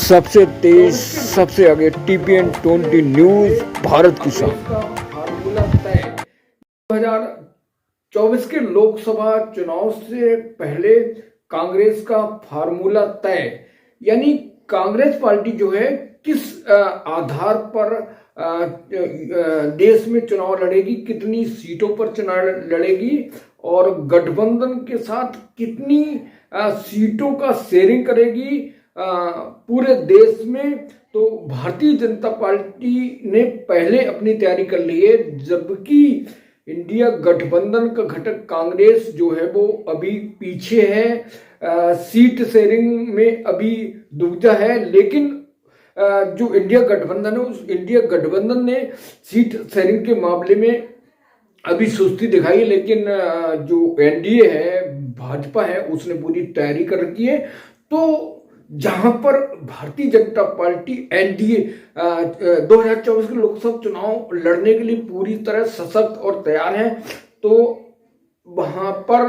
सबसे तेज सबसे आगे TPN 20 न्यूज भारत की शान। फार्मूला तय 2024 के लोकसभा चुनाव से पहले कांग्रेस का फार्मूला तय, यानी कांग्रेस पार्टी जो है किस आधार पर देश में चुनाव लड़ेगी, कितनी सीटों पर चुनाव लड़ेगी और गठबंधन के साथ कितनी सीटों का शेयरिंग करेगी पूरे देश में। तो भारतीय जनता पार्टी ने पहले अपनी तैयारी कर ली है, जबकि इंडिया गठबंधन का घटक कांग्रेस जो है वो अभी पीछे है, सीट शेयरिंग में अभी दुविधा है। लेकिन जो इंडिया गठबंधन है उस इंडिया गठबंधन ने सीट शेयरिंग के मामले में अभी सुस्ती दिखाई, लेकिन जो एनडीए है, भाजपा है, उसने पूरी तैयारी कर रखी है। तो जहां पर भारतीय जनता पार्टी एनडीए 2024 के लोकसभा चुनाव लड़ने के लिए पूरी तरह सशक्त और तैयार है, तो वहां पर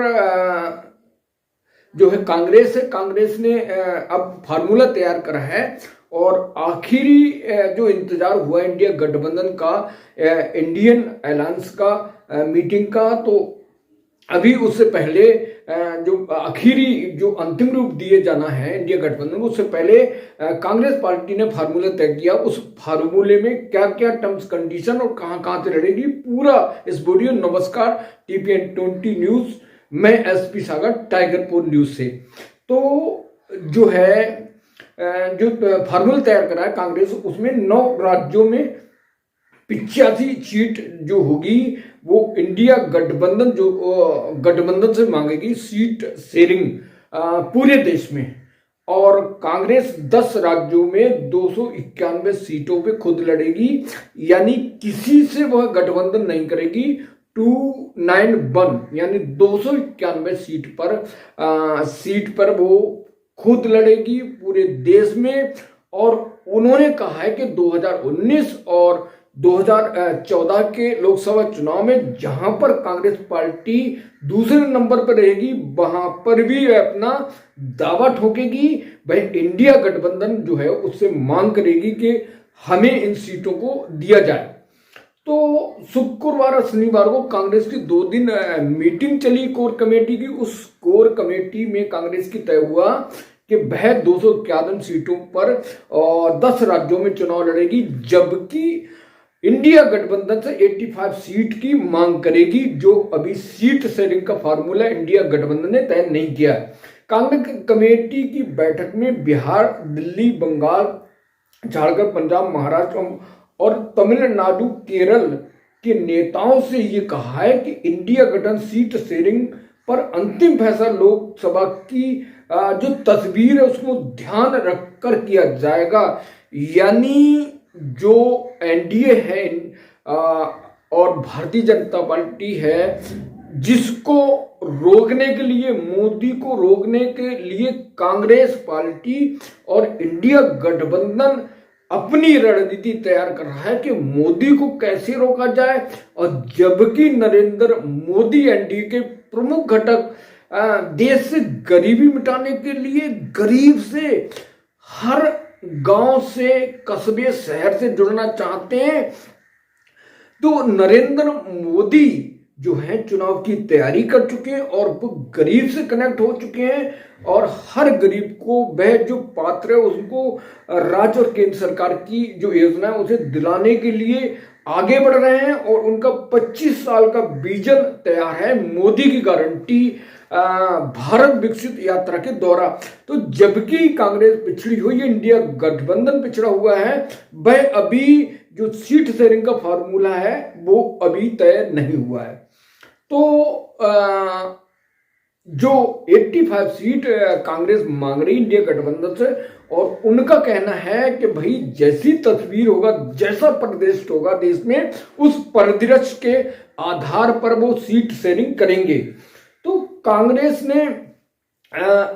जो है कांग्रेस ने अब फार्मूला तैयार करा है। और आखिरी जो इंतजार हुआ इंडिया गठबंधन का, इंडियन अलायंस का मीटिंग का, तो अभी उससे पहले जो आखिरी जो अंतिम रूप दिए जाना है इंडिया गठबंधन को, उससे पहले कांग्रेस पार्टी ने फार्मूला तय किया। उस फार्मूले में क्या क्या टर्म्स कंडीशन और कहां कहां से लड़ेगी, पूरा इस वीडियो। नमस्कार, TPN 20 न्यूज, मैं SP सागर, टाइगरपुर न्यूज से। तो जो है जो फार्मूला तैयार करा है कांग्रेस, उसमें 9 राज्यों में 85 सीट जो होगी वो इंडिया गठबंधन से मांगेगी सीट शेयरिंग पूरे देश में। और कांग्रेस 10 राज्यों में 291 सीटों पे खुद लड़ेगी, यानी किसी से वह गठबंधन नहीं करेगी। 291 यानी 291 सीट पर वो खुद लड़ेगी पूरे देश में। और उन्होंने कहा है कि 2019 और 2014 के लोकसभा चुनाव में जहां पर कांग्रेस पार्टी दूसरे नंबर पर रहेगी, वहां पर भी अपना दावा ठोकेगी। भाई इंडिया गठबंधन जो है उससे मांग करेगी कि हमें इन सीटों को दिया जाए। तो शुक्रवार और शनिवार को कांग्रेस की 2 दिन मीटिंग चली कोर कमेटी की। उस कोर कमेटी में कांग्रेस की तय हुआ कि वह 251 सीटों पर और 10 राज्यों में चुनाव लड़ेगी, जबकि इंडिया गठबंधन से 85 सीट की मांग करेगी, जो अभी सीट शेयरिंग का फार्मूला इंडिया गठबंधन ने तय नहीं किया। कांग्रेस कमेटी की बैठक में बिहार, दिल्ली, बंगाल, झारखंड, पंजाब, महाराष्ट्र और तमिलनाडु, केरल के नेताओं से ये कहा है कि इंडिया गठन सीट शेयरिंग पर अंतिम फैसला लोकसभा की जो तस्वीर है उसको ध्यान रखकर किया जाएगा। यानी जो एनडीए है और भारतीय जनता पार्टी है, जिसको रोकने के लिए, मोदी को रोकने के लिए कांग्रेस पार्टी और इंडिया गठबंधन अपनी रणनीति तैयार कर रहा है कि मोदी को कैसे रोका जाए। और जबकि नरेंद्र मोदी एनडीए के प्रमुख घटक देश से गरीबी मिटाने के लिए, गरीब से, हर गांव से, कस्बे, शहर से जुड़ना चाहते हैं। तो नरेंद्र मोदी जो है चुनाव की तैयारी कर चुके हैं और वो गरीब से कनेक्ट हो चुके हैं और हर गरीब को वह जो पात्र है उसको राज्य और केंद्र सरकार की जो योजना है उसे दिलाने के लिए आगे बढ़ रहे हैं। और उनका 25 साल का विजन तैयार है, मोदी की गारंटी, भारत विकसित यात्रा के दौरा। तो जबकि कांग्रेस पिछड़ी हुई है, इंडिया गठबंधन पिछड़ा हुआ है, वह अभी जो सीट शेयरिंग का फार्मूला है वो अभी तय नहीं हुआ है। तो जो 85 सीट कांग्रेस मांग रही इंडिया गठबंधन से, और उनका कहना है कि भाई जैसी तस्वीर होगा, जैसा परिदृश्य होगा देश में, उस परिदृश्य के आधार पर वो सीट शेयरिंग करेंगे। तो कांग्रेस ने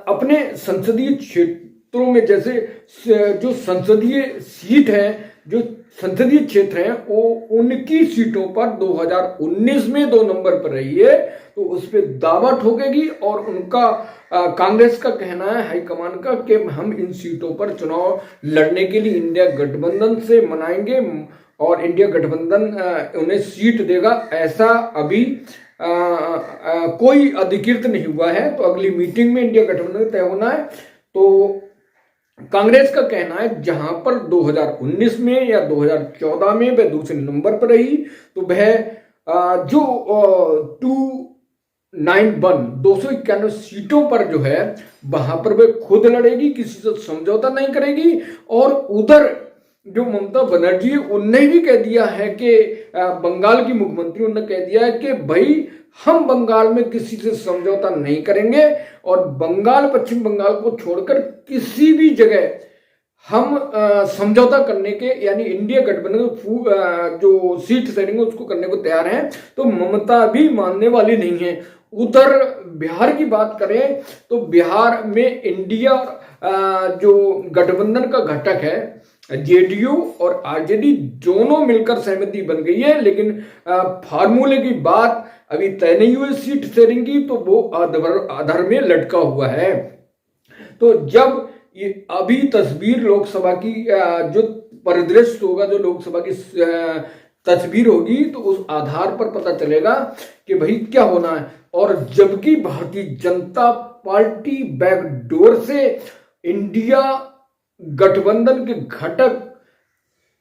अपने संसदीय क्षेत्रों में, जैसे जो संसदीय सीट है, जो संसदीय क्षेत्र हैं, वो उनकी सीटों पर 2019 में 2 नंबर पर रही है, तो उस पर दावा ठोकेगी। और उनका कांग्रेस का कहना है, हाईकमान का, कि हम इन सीटों पर चुनाव लड़ने के लिए इंडिया गठबंधन से मनाएंगे और इंडिया गठबंधन उन्हें सीट देगा। ऐसा अभी कोई अधिकृत नहीं हुआ है, तो अगली मीटिंग में इंडिया गठबंधन तय होना है। तो कांग्रेस का कहना है जहां पर 2019 में या 2014 में वह दूसरे नंबर पर रही, तो वह जो 291 सीटों पर जो है वहां पर वह खुद लड़ेगी, किसी से समझौता नहीं करेगी। और उधर जो ममता बनर्जी है, उनने भी कह दिया है कि बंगाल की मुख्यमंत्री, उन्होंने कह दिया है कि भाई हम बंगाल में किसी से समझौता नहीं करेंगे और बंगाल, पश्चिम बंगाल को छोड़कर किसी भी जगह हम समझौता करने के, यानी इंडिया गठबंधन जो सीट शेयरिंग है उसको करने को तैयार हैं। तो ममता भी मानने वाली नहीं है। उधर बिहार की बात करें तो बिहार में इंडिया जो गठबंधन का घटक है, जेडीयू और आरजेडी दोनों मिलकर सहमति बन गई है, लेकिन फार्मूले की बात अभी तय नहीं हुई सीट शेयरिंग की, तो वो आधार में लटका हुआ है। तो जब ये अभी तस्वीर लोकसभा की जो परिदृश्य होगा, जो लोकसभा की तस्वीर होगी, तो उस आधार पर पता चलेगा कि भाई क्या होना है। और जबकि भारतीय जनता पार्टी बैकडोर से इंडिया गठबंधन के घटक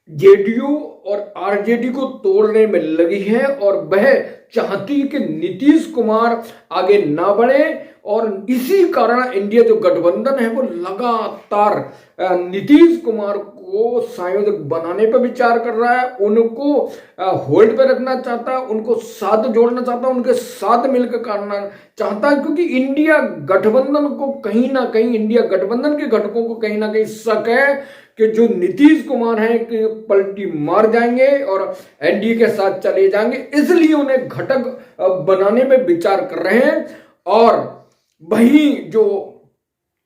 जेडीयू और आरजेडी को तोड़ने में लगी है और वह चाहती कि नीतीश कुमार आगे ना बढ़े, और इसी कारण इंडिया जो गठबंधन है वो लगातार नीतीश कुमार को संयोजक बनाने पर विचार कर रहा है, उनको होल्ड पे रखना चाहता है, उनको साथ जोड़ना चाहता है, उनके साथ मिलकर करना चाहता है। क्योंकि इंडिया गठबंधन को कहीं ना कहीं, इंडिया गठबंधन के घटकों को कहीं ना कहीं शक है कि जो नीतीश कुमार हैं कि पलटी मार जाएंगे और एनडीए के साथ चले जाएंगे, इसलिए उन्हें घटक बनाने में विचार कर रहे हैं। और वही जो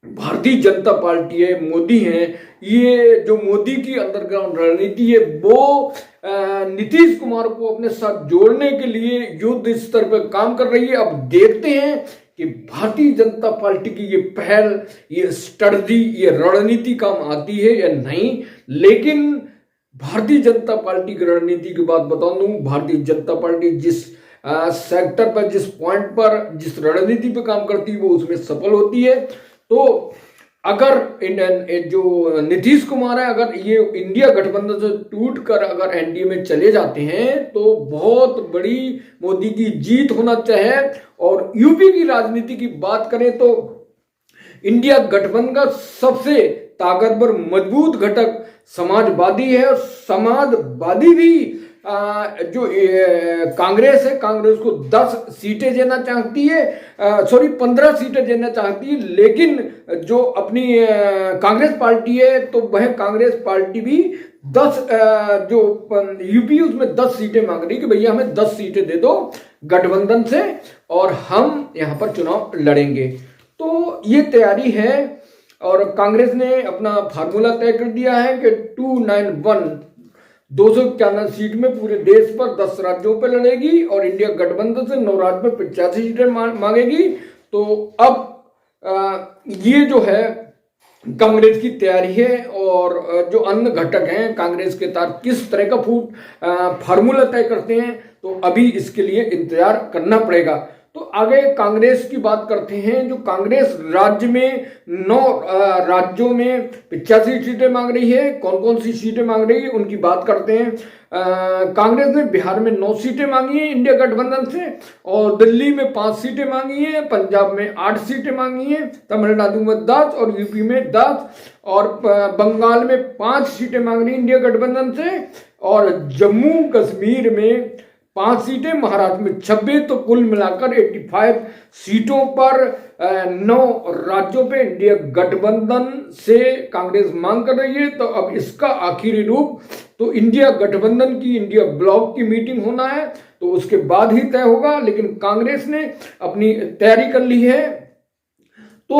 भारतीय जनता पार्टी है, मोदी हैं, ये जो मोदी की अंडरग्राउंड रणनीति है वो नीतीश कुमार को अपने साथ जोड़ने के लिए युद्ध स्तर पर काम कर रही है। अब देखते हैं कि भारतीय जनता पार्टी की ये पहल, ये स्ट्रेटजी, ये रणनीति काम आती है या नहीं। लेकिन भारतीय जनता पार्टी की रणनीति की बात बता दूं, भारतीय जनता पार्टी जिस सेक्टर पर, जिस पॉइंट पर, जिस रणनीति पर काम करती है वो उसमें सफल होती है। तो अगर जो नीतीश कुमार है, अगर ये इंडिया गठबंधन से टूट कर अगर एनडीए में चले जाते हैं तो बहुत बड़ी मोदी की जीत होना चाहिए। और यूपी की राजनीति की बात करें तो इंडिया गठबंधन का सबसे ताकतवर मजबूत घटक समाजवादी है। और समाजवादी भी जो कांग्रेस है, कांग्रेस को 10 सीटें देना चाहती है, 15 सीटें देना चाहती है। लेकिन जो अपनी कांग्रेस पार्टी है तो वह कांग्रेस पार्टी भी 10 जो यूपी उसमें 10 सीटें मांग रही कि भैया हमें 10 सीटें दे दो गठबंधन से और हम यहां पर चुनाव लड़ेंगे। तो ये तैयारी है और कांग्रेस ने अपना फार्मूला तय कर दिया है कि 291 सीट में पूरे देश पर 10 राज्यों पर लड़ेगी और इंडिया गठबंधन से 9 राज्यों में 85 सीटें मांगेगी। तो अब ये जो है कांग्रेस की तैयारी है और जो अन्य घटक हैं कांग्रेस के तहत किस तरह का फार्मूला तय करते हैं, तो अभी इसके लिए इंतजार करना पड़ेगा। तो आगे कांग्रेस की बात करते हैं। जो कांग्रेस राज्य में 9 राज्यों में 85 सीटें मांग रही है। कौन कौन सी सीटें मांग रही है उनकी बात करते हैं। कांग्रेस ने बिहार में 9 सीटें मांगी हैं इंडिया गठबंधन से, और दिल्ली में 5 सीटें मांगी हैं, पंजाब में 8 सीटें मांगी हैं, तमिलनाडु में 10 और यूपी में 10, और बंगाल में 5 सीटें मांग रही इंडिया गठबंधन से, और जम्मू कश्मीर में 5 सीटें, महाराष्ट्र में 26, तो कुल मिलाकर 85 सीटों पर 9 राज्यों पे इंडिया गठबंधन से कांग्रेस मांग कर रही है। तो अब इसका आखिरी रूप तो इंडिया गठबंधन की, इंडिया ब्लॉक की मीटिंग होना है, तो उसके बाद ही तय होगा। लेकिन कांग्रेस ने अपनी तैयारी कर ली है। तो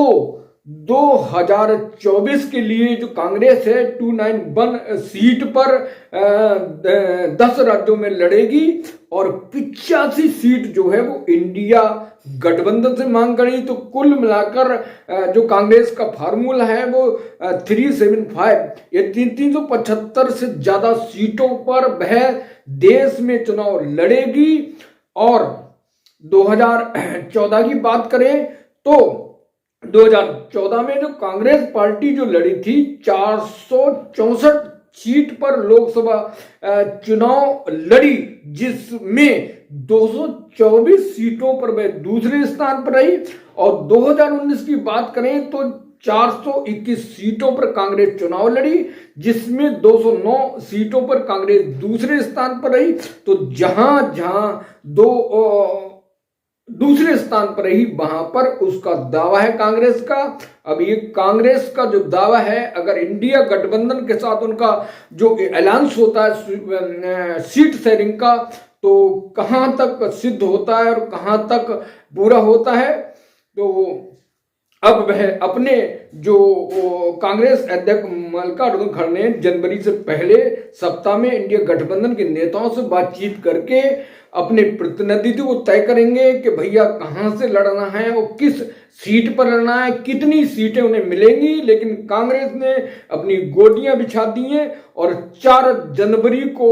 2024 के लिए जो कांग्रेस है 291 सीट पर 10 राज्यों में लड़ेगी और 85 सीट जो है वो इंडिया गठबंधन से मांग करेगी। तो कुल मिलाकर जो कांग्रेस का फार्मूला है वो 375 या 375 से ज्यादा सीटों पर वह देश में चुनाव लड़ेगी। और 2014 की बात करें तो 2014 में जो कांग्रेस पार्टी जो लड़ी थी 464 सीट पर लोकसभा चुनाव लड़ी, जिसमें 224 सीटों पर वह दूसरे स्थान पर रही। और 2019 की बात करें तो 421 सीटों पर कांग्रेस चुनाव लड़ी, जिसमें 209 सीटों पर कांग्रेस दूसरे स्थान पर रही। तो जहां जहां दूसरे स्थान पर रही वहां पर उसका दावा है कांग्रेस का। अब ये कांग्रेस का जो दावा है, अगर इंडिया गठबंधन के साथ उनका जो अलायंस होता है सीट शेयरिंग का, तो कहां तक सिद्ध होता है और कहां तक पूरा होता है। तो अब वह अपने जो कांग्रेस अध्यक्ष मल्लिकार्जुन खड़गे ने जनवरी से पहले सप्ताह में इंडिया गठबंधन के नेताओं से बातचीत करके अपने प्रतिनिधित्व को तय करेंगे कि भैया कहां से लड़ना है और किस सीट पर लड़ना है, कितनी सीटें उन्हें मिलेंगी। लेकिन कांग्रेस ने अपनी गोटियां बिछा दी हैं और 4 जनवरी को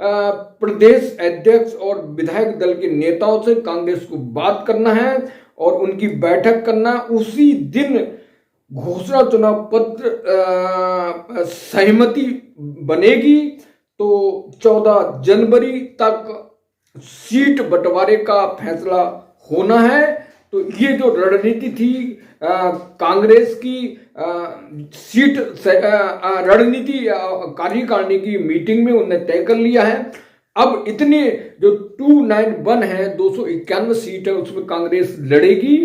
प्रदेश अध्यक्ष और विधायक दल के नेताओं से कांग्रेस को बात करना है और उनकी बैठक करना। उसी दिन घोषणा चुनाव पत्र सहमति बनेगी। तो 14 जनवरी तक सीट बंटवारे का फैसला होना है। तो ये जो रणनीति थी कांग्रेस की सीट रणनीति कार्यकारिणी की मीटिंग में उन्हें तय कर लिया है। अब इतने जो 291 है 291 सीट है उसमें कांग्रेस लड़ेगी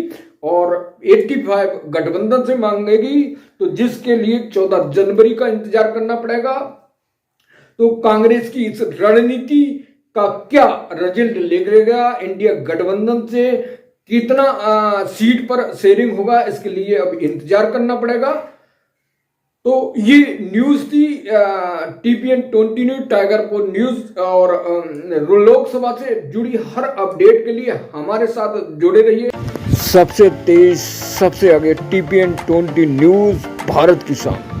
और 85 गठबंधन से मांगेगी। तो जिसके लिए 14 जनवरी का इंतजार करना पड़ेगा। तो कांग्रेस की इस रणनीति का क्या रिजल्ट निकलेगा, इंडिया गठबंधन से कितना सीट पर शेयरिंग होगा, इसके लिए अब इंतजार करना पड़ेगा। तो ये न्यूज थी TPN 20 news, tiger post news. और लोकसभा से जुड़ी हर अपडेट के लिए हमारे साथ जुड़े रहिए। सबसे तेज सबसे आगे TPN 20 न्यूज, भारत की शान।